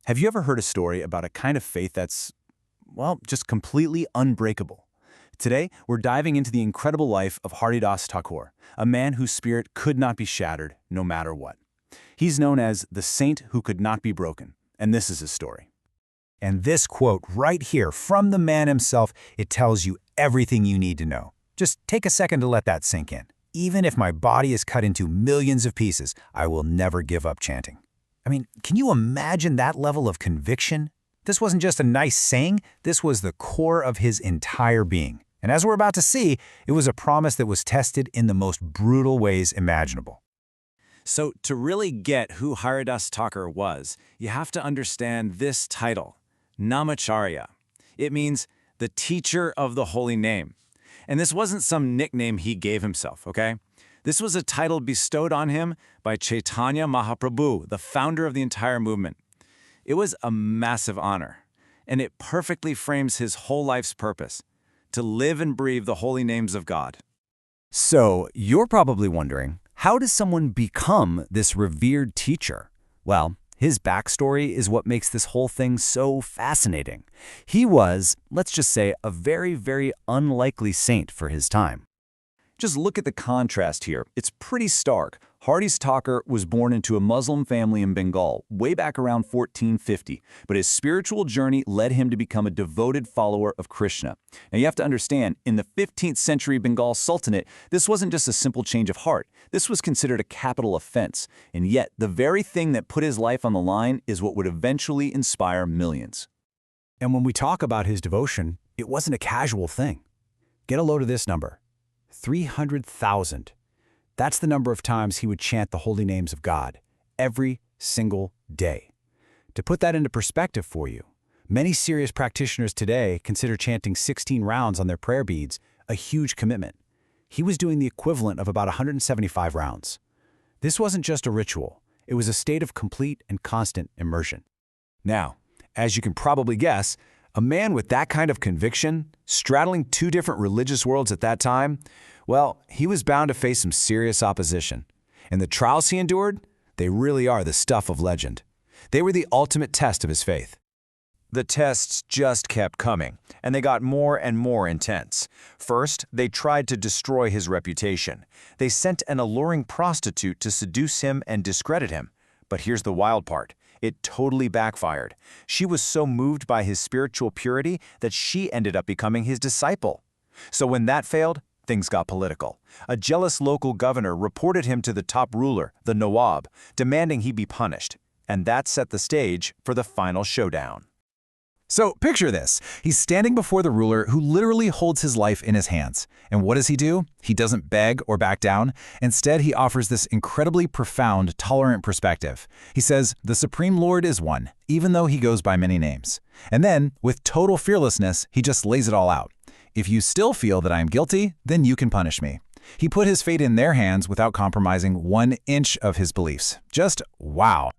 Have you ever heard a story about a kind of faith that's, well, just completely unbreakable? Today, we're diving into the incredible life of Haridasa Thakura, a man whose spirit could not be shattered no matter what. He's known as the saint who could not be broken, and this is his story. And this quote right here from the man himself, it tells you everything you need to know. Just take a second to let that sink in. Even if my body is cut into millions of pieces, I will never give up chanting. I mean, can you imagine that level of conviction? This wasn't just a nice saying, this was the core of his entire being. And as we're about to see, it was a promise that was tested in the most brutal ways imaginable. So to really get who Haridasa Thakura was, you have to understand this title, Namacharya. It means the teacher of the holy name. And this wasn't some nickname he gave himself, okay? This was a title bestowed on him by Chaitanya Mahaprabhu, the founder of the entire movement. It was a massive honor, and it perfectly frames his whole life's purpose, to live and breathe the holy names of God. So, you're probably wondering, how does someone become this revered teacher? Well, his backstory is what makes this whole thing so fascinating. He was, let's just say, a very, very unlikely saint for his time. Just look at the contrast here. It's pretty stark. Haridasa Thakura was born into a Muslim family in Bengal way back around 1450, but his spiritual journey led him to become a devoted follower of Krishna. Now you have to understand, in the 15th century Bengal Sultanate, this wasn't just a simple change of heart. This was considered a capital offense, and yet the very thing that put his life on the line is what would eventually inspire millions. And when we talk about his devotion, it wasn't a casual thing. Get a load of this number. 300,000. That's the number of times he would chant the holy names of God every single day. To put that into perspective for you, many serious practitioners today consider chanting 16 rounds on their prayer beads a huge commitment. He was doing the equivalent of about 175 rounds. This wasn't just a ritual. It was a state of complete and constant immersion. Now, as you can probably guess, a man with that kind of conviction, straddling two different religious worlds at that time, well, he was bound to face some serious opposition. And the trials he endured, they really are the stuff of legend. They were the ultimate test of his faith. The tests just kept coming, and they got more and more intense. First, they tried to destroy his reputation. They sent an alluring prostitute to seduce him and discredit him. But here's the wild part. It totally backfired. She was so moved by his spiritual purity that she ended up becoming his disciple. So when that failed, things got political. A jealous local governor reported him to the top ruler, the Nawab, demanding he be punished. And that set the stage for the final showdown. So picture this. He's standing before the ruler who literally holds his life in his hands. And what does he do? He doesn't beg or back down. Instead, he offers this incredibly profound, tolerant perspective. He says, the Supreme Lord is one, even though he goes by many names. And then, with total fearlessness, he just lays it all out. If you still feel that I am guilty, then you can punish me. He put his fate in their hands without compromising 1 inch of his beliefs. Just wow.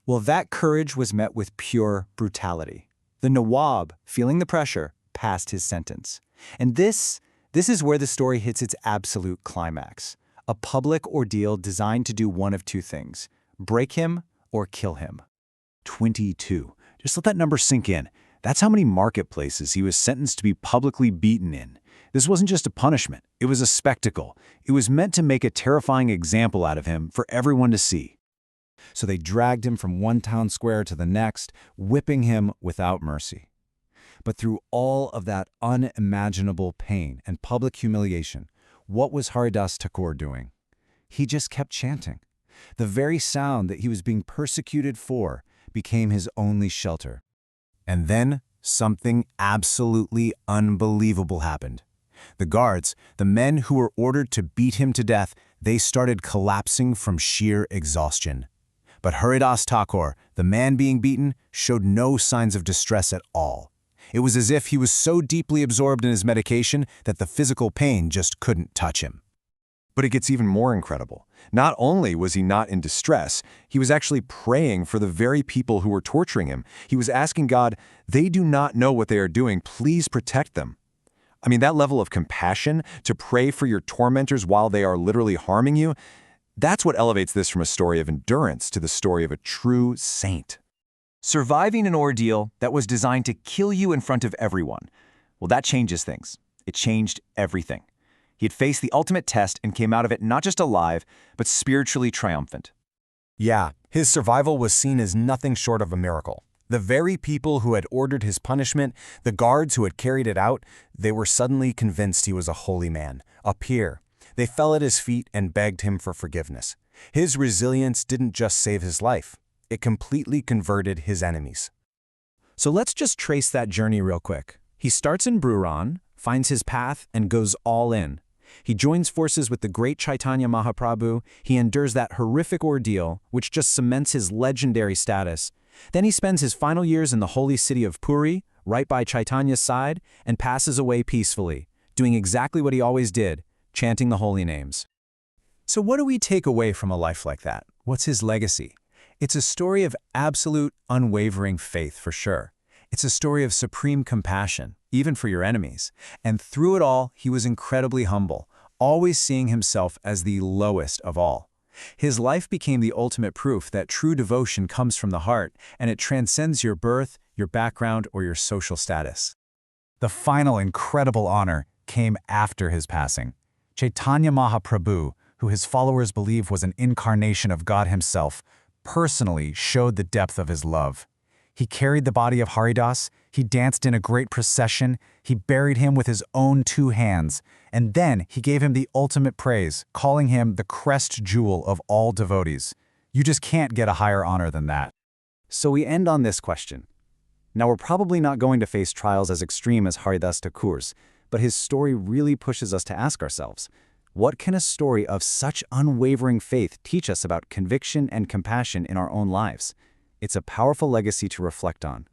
Well, that courage was met with pure brutality. The Nawab, feeling the pressure, passed his sentence. And this is where the story hits its absolute climax. A public ordeal designed to do one of two things: break him or kill him. 22. Just let that number sink in. That's how many marketplaces he was sentenced to be publicly beaten in. This wasn't just a punishment. It was a spectacle. It was meant to make a terrifying example out of him for everyone to see. So they dragged him from one town square to the next, whipping him without mercy. But through all of that unimaginable pain and public humiliation, what was Haridasa Thakura doing? He just kept chanting. The very sound that he was being persecuted for became his only shelter. And then something absolutely unbelievable happened. The guards, the men who were ordered to beat him to death, they started collapsing from sheer exhaustion. But Haridasa Thakura, the man being beaten, showed no signs of distress at all. It was as if he was so deeply absorbed in his medication that the physical pain just couldn't touch him. But it gets even more incredible. Not only was he not in distress, he was actually praying for the very people who were torturing him. He was asking God, they do not know what they are doing, please protect them. I mean, that level of compassion to pray for your tormentors while they are literally harming you, that's what elevates this from a story of endurance to the story of a true saint. Surviving an ordeal that was designed to kill you in front of everyone. Well, that changes things. It changed everything. He had faced the ultimate test and came out of it not just alive, but spiritually triumphant. Yeah, his survival was seen as nothing short of a miracle. The very people who had ordered his punishment, the guards who had carried it out, they were suddenly convinced he was a holy man, a peer. They fell at his feet and begged him for forgiveness. His resilience didn't just save his life. It completely converted his enemies. So let's just trace that journey real quick. He starts in Bruran, finds his path, and goes all in. He joins forces with the great Chaitanya Mahaprabhu. He endures that horrific ordeal, which just cements his legendary status. Then he spends his final years in the holy city of Puri, right by Chaitanya's side, and passes away peacefully, doing exactly what he always did, chanting the holy names. So what do we take away from a life like that? What's his legacy? It's a story of absolute, unwavering faith, for sure. It's a story of supreme compassion, even for your enemies. And through it all, he was incredibly humble, always seeing himself as the lowest of all. His life became the ultimate proof that true devotion comes from the heart, and it transcends your birth, your background, or your social status. The final incredible honor came after his passing. Chaitanya Mahaprabhu, who his followers believe was an incarnation of God himself, personally showed the depth of his love. He carried the body of Haridas, he danced in a great procession, he buried him with his own 2 hands, and then he gave him the ultimate praise, calling him the crest jewel of all devotees. You just can't get a higher honor than that. So we end on this question. Now, we're probably not going to face trials as extreme as Haridasa Thakura's, but his story really pushes us to ask ourselves, what can a story of such unwavering faith teach us about conviction and compassion in our own lives? It's a powerful legacy to reflect on.